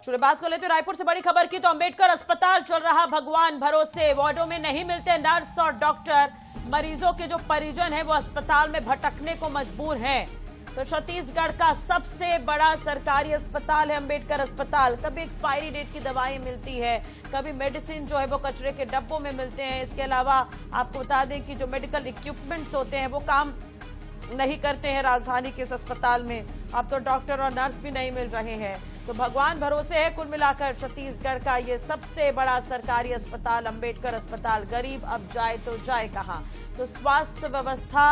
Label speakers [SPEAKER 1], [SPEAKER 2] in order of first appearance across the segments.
[SPEAKER 1] शुरुआत कर लेते रायपुर से बड़ी खबर की। तो अंबेडकर अस्पताल चल रहा भगवान भरोसे, वार्डों में नहीं मिलते नर्स और डॉक्टर। मरीजों के जो परिजन हैं वो अस्पताल में भटकने को मजबूर हैं। तो छत्तीसगढ़ का सबसे बड़ा सरकारी अस्पताल है अंबेडकर अस्पताल। कभी एक्सपायरी डेट की दवाएं मिलती है, कभी मेडिसिन जो है वो कचरे के डब्बों में मिलते हैं। इसके अलावा आपको बता दें कि जो मेडिकल इक्विपमेंट्स होते हैं वो काम नहीं करते हैं राजधानी के इस अस्पताल में। अब तो डॉक्टर और नर्स भी नहीं मिल रहे हैं। तो भगवान भरोसे है कुल मिलाकर छत्तीसगढ़ का ये सबसे बड़ा सरकारी अस्पताल अंबेडकर अस्पताल। गरीब अब जाए तो जाए कहां। तो स्वास्थ्य व्यवस्था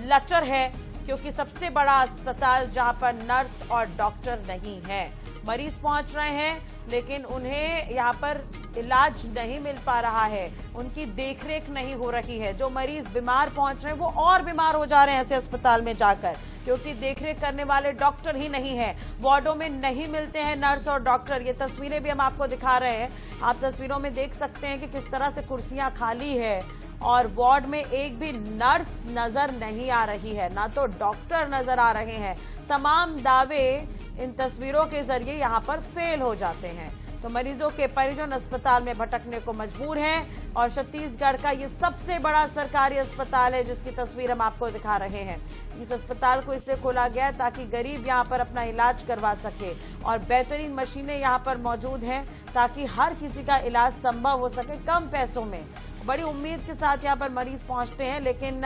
[SPEAKER 1] लचर है क्योंकि सबसे बड़ा अस्पताल जहां पर नर्स और डॉक्टर नहीं है। मरीज पहुंच रहे हैं लेकिन उन्हें यहां पर इलाज नहीं मिल पा रहा है, उनकी देखरेख नहीं हो रही है। जो मरीज बीमार पहुंच रहे हैं वो और बीमार हो जा रहे हैं ऐसे अस्पताल में जाकर, क्योंकि देखरेख करने वाले डॉक्टर ही नहीं है। वार्डों में नहीं मिलते हैं नर्स और डॉक्टर। ये तस्वीरें भी हम आपको दिखा रहे हैं। आप तस्वीरों में देख सकते हैं कि किस तरह से कुर्सियां खाली है और वार्ड में एक भी नर्स नजर नहीं आ रही है, ना तो डॉक्टर नजर आ रहे हैं। तमाम दावे इन तस्वीरों के जरिए यहां पर फेल हो जाते हैं। तो मरीजों के परिजन अस्पताल में भटकने को मजबूर हैं और छत्तीसगढ़ का ये सबसे बड़ा सरकारी अस्पताल है जिसकी तस्वीर हम आपको दिखा रहे हैं। इस अस्पताल को इसलिए खोला गया है ताकि गरीब यहां पर अपना इलाज करवा सके और बेहतरीन मशीनें यहां पर मौजूद हैं ताकि हर किसी का इलाज संभव हो सके कम पैसों में। बड़ी उम्मीद के साथ यहाँ पर मरीज पहुंचते हैं लेकिन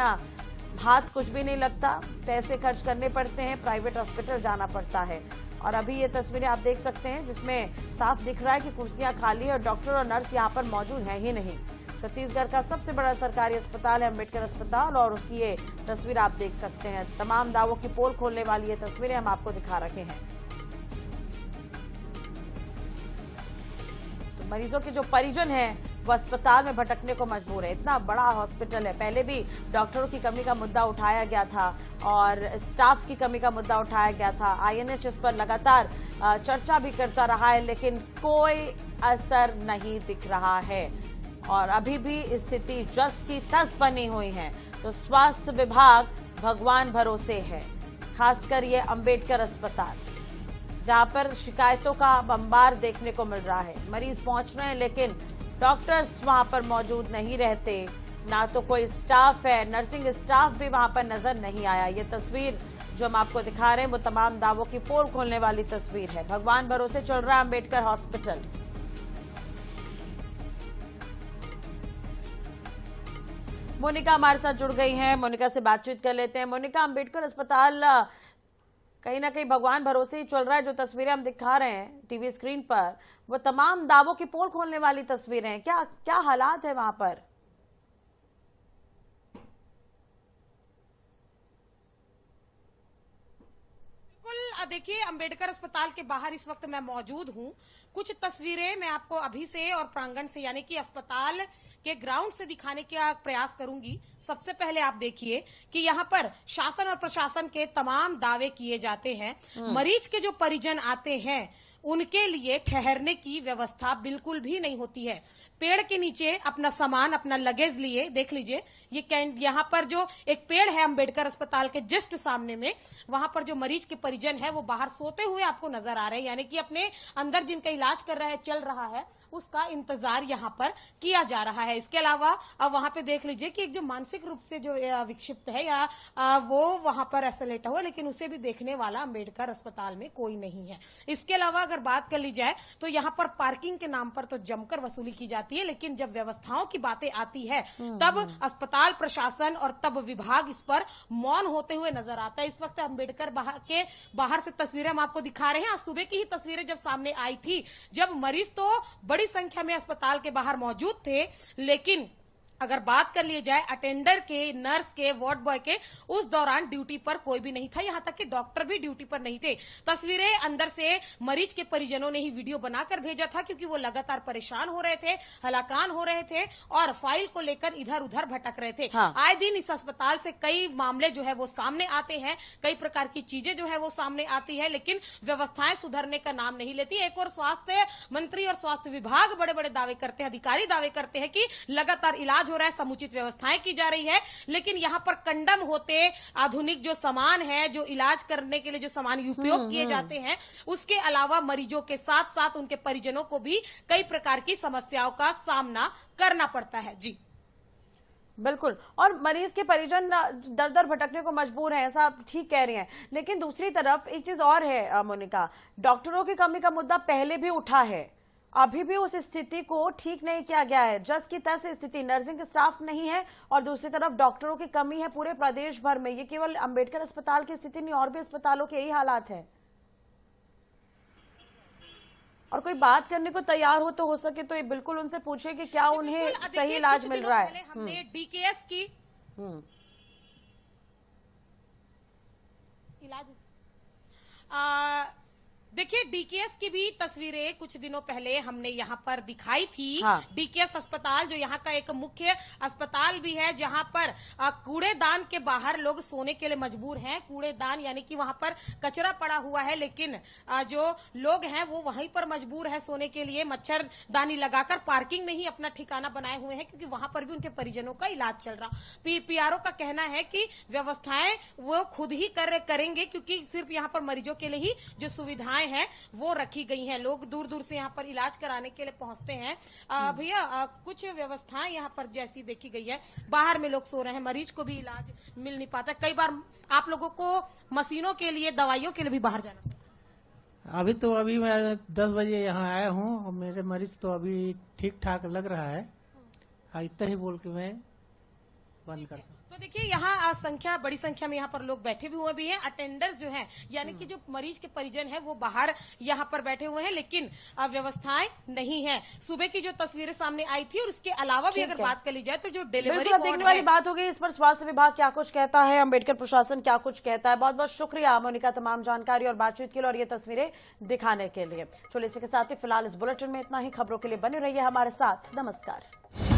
[SPEAKER 1] हाथ कुछ भी नहीं लगता, पैसे खर्च करने पड़ते हैं, प्राइवेट हॉस्पिटल जाना पड़ता है। और अभी ये तस्वीरें आप देख सकते हैं जिसमें साफ दिख रहा है कि कुर्सियां खाली है और डॉक्टर और नर्स यहाँ पर मौजूद हैं ही नहीं। छत्तीसगढ़ का सबसे बड़ा सरकारी अस्पताल है अंबेडकर अस्पताल और उसकी ये तस्वीर आप देख सकते हैं। तमाम दावों की पोल खोलने वाली ये तस्वीरें हम आपको दिखा रहे हैं। तो मरीजों के जो परिजन हैं वो अस्पताल में भटकने को मजबूर है। इतना बड़ा हॉस्पिटल है, पहले भी डॉक्टरों की कमी का मुद्दा उठाया गया था और स्टाफ की कमी का मुद्दा उठाया गया था। आईएनएच इस पर लगातार चर्चा भी करता रहा है लेकिन कोई असर नहीं दिख रहा है और अभी भी स्थिति जस की तस बनी हुई है। तो स्वास्थ्य विभाग भगवान भरोसे है, खासकर ये अंबेडकर अस्पताल जहां पर शिकायतों का अंबार देखने को मिल रहा है। मरीज पहुंच रहे हैं लेकिन डॉक्टर्स वहां पर मौजूद नहीं रहते, ना तो कोई स्टाफ है, नर्सिंग स्टाफ भी वहां पर नजर नहीं आया। ये तस्वीर जो हम आपको दिखा रहे हैं वो तमाम दावों की पोल खोलने वाली तस्वीर है। भगवान भरोसे चल रहा है अंबेडकर हॉस्पिटल। मोनिका हमारे साथ जुड़ गई हैं, मोनिका से बातचीत कर लेते हैं। मोनिका, अंबेडकर अस्पताल कहीं ना कहीं भगवान भरोसे ही चल रहा है। जो तस्वीरें हम दिखा रहे हैं टीवी स्क्रीन पर वो तमाम दावों की पोल खोलने वाली तस्वीरें हैं। क्या क्या हालात है वहां पर?
[SPEAKER 2] देखिए, अंबेडकर अस्पताल के बाहर इस वक्त मैं मौजूद हूं। कुछ तस्वीरें मैं आपको अभी से और प्रांगण से यानी कि अस्पताल के ग्राउंड से दिखाने का प्रयास करूंगी। सबसे पहले आप देखिए कि यहाँ पर शासन और प्रशासन के तमाम दावे किए जाते हैं। मरीज के जो परिजन आते हैं उनके लिए ठहरने की व्यवस्था बिल्कुल भी नहीं होती है। पेड़ के नीचे अपना सामान, अपना लगेज लिए, देख लीजिए ये यहाँ पर जो एक पेड़ है अंबेडकर अस्पताल के जस्ट सामने में, वहां पर जो मरीज के परिजन है वो बाहर सोते हुए आपको नजर आ रहे हैं, यानी कि अपने अंदर जिनका इलाज कर रहा है, चल रहा है, उसका इंतजार यहाँ पर किया जा रहा है। इसके अलावा अब वहां पे देख लीजिए कि एक जो मानसिक रूप से जो विक्षिप्त है या वो वहां पर ऐसा लेटा हुआ, लेकिन उसे भी देखने वाला अंबेडकर अस्पताल में कोई नहीं है। इसके अलावा अगर बात कर ली जाए तो यहाँ पर पार्किंग के नाम पर तो जमकर वसूली की जाती है, लेकिन जब व्यवस्थाओं की बातें आती है तब अस्पताल प्रशासन और तब विभाग इस पर मौन होते हुए नजर आता है। इस वक्त अंबेडकर के बाहर से तस्वीरें हम आपको दिखा रहे हैं। आज सुबह की ही तस्वीरें जब सामने आई थी, जब मरीज तो बड़ी संख्या में अस्पताल के बाहर मौजूद थे, लेकिन अगर बात कर लिए जाए अटेंडर के, नर्स के, वार्ड बॉय के, उस दौरान ड्यूटी पर कोई भी नहीं था। यहां तक कि डॉक्टर भी ड्यूटी पर नहीं थे। तस्वीरें अंदर से मरीज के परिजनों ने ही वीडियो बनाकर भेजा था क्योंकि वो लगातार परेशान हो रहे थे, हलाकान हो रहे थे और फाइल को लेकर इधर उधर भटक रहे थे। आए दिन इस अस्पताल से कई मामले जो है वो सामने आते हैं, कई प्रकार की चीजें जो है वो सामने आती है, लेकिन व्यवस्थाएं सुधरने का नाम नहीं लेती। एक और स्वास्थ्य मंत्री और स्वास्थ्य विभाग बड़े बड़े दावे करते हैं, अधिकारी दावे करते हैं कि लगातार इलाज इलाज हो रहा है, समुचित व्यवस्थाएं की जा रही है, लेकिन यहाँ पर कंडम होते, आधुनिक जो सामान है, जो इलाज करने के लिए जो सामान उपयोग किए जाते हैं, उसके अलावा मरीजों के साथ साथ उनके परिजनों को भी कई प्रकार की समस्याओं का सामना करना पड़ता है। जी
[SPEAKER 1] बिल्कुल, और मरीज के परिजन दर दर भटकने को मजबूर हैं, ऐसा आप ठीक कह रही हैं। लेकिन दूसरी तरफ एक चीज और है मोनिका, डॉक्टरों की कमी का मुद्दा पहले भी उठा है, अभी भी उस स्थिति को ठीक नहीं किया गया है। जस की तस स्थिति, नर्सिंग स्टाफ नहीं है और दूसरी तरफ डॉक्टरों की कमी है पूरे प्रदेश भर में। ये केवल अंबेडकर अस्पताल की स्थिति नहीं, और भी अस्पतालों के यही हालात है। और कोई बात करने को तैयार हो तो हो सके तो ये बिल्कुल उनसे पूछे कि क्या उन्हें सही इलाज मिल रहा है।
[SPEAKER 2] हमने डीकेएस की इलाज देखिए, डीकेएस की भी तस्वीरें कुछ दिनों पहले हमने यहाँ पर दिखाई थी। हाँ। डीकेएस अस्पताल जो यहाँ का एक मुख्य अस्पताल भी है, जहाँ पर कूड़ेदान के बाहर लोग सोने के लिए मजबूर हैं। कूड़ेदान यानी कि वहां पर कचरा पड़ा हुआ है, लेकिन जो लोग हैं वो वहीं पर मजबूर है सोने के लिए। मच्छरदानी लगाकर पार्किंग में ही अपना ठिकाना बनाए हुए हैं, क्योंकि वहां पर भी उनके परिजनों का इलाज चल रहा। पीआरओ का कहना है कि व्यवस्थाएं वो खुद ही करेंगे, क्योंकि सिर्फ यहाँ पर मरीजों के लिए ही जो सुविधाएं है वो रखी गई हैं। लोग दूर दूर से यहाँ पर इलाज कराने के लिए पहुंचते हैं। भैया, कुछ व्यवस्थाएं यहाँ पर जैसी देखी गई है, बाहर में लोग सो रहे हैं, मरीज को भी इलाज मिल नहीं पाता। कई बार आप लोगों को मशीनों के लिए, दवाइयों के लिए भी बाहर जाना पड़ता है।
[SPEAKER 3] अभी मैं 10 बजे यहाँ आया हूँ और मेरे मरीज तो अभी ठीक ठाक लग रहा है। इतना ही बोल के मैं बंद करता हूँ।
[SPEAKER 2] तो देखिए, यहाँ संख्या, बड़ी संख्या में यहाँ पर लोग बैठे भी हुए भी हैं। अटेंडर्स जो हैं, यानी कि जो मरीज के परिजन हैं, वो बाहर यहाँ पर बैठे हुए हैं, लेकिन व्यवस्थाएं नहीं है। सुबह की जो तस्वीरें सामने आई थी, और उसके अलावा भी अगर बात कर ली जाए तो जो डिलीवरी
[SPEAKER 1] देखने वाली बात होगी, इस पर स्वास्थ्य विभाग क्या कुछ कहता है, अंबेडकर प्रशासन क्या कुछ कहता है। बहुत बहुत शुक्रिया मोनिका, तमाम जानकारी और बातचीत के लिए और ये तस्वीरें दिखाने के लिए। चलो, इसी के साथ ही फिलहाल इस बुलेटिन में इतना ही। खबरों के लिए बने रहिए हमारे साथ। नमस्कार।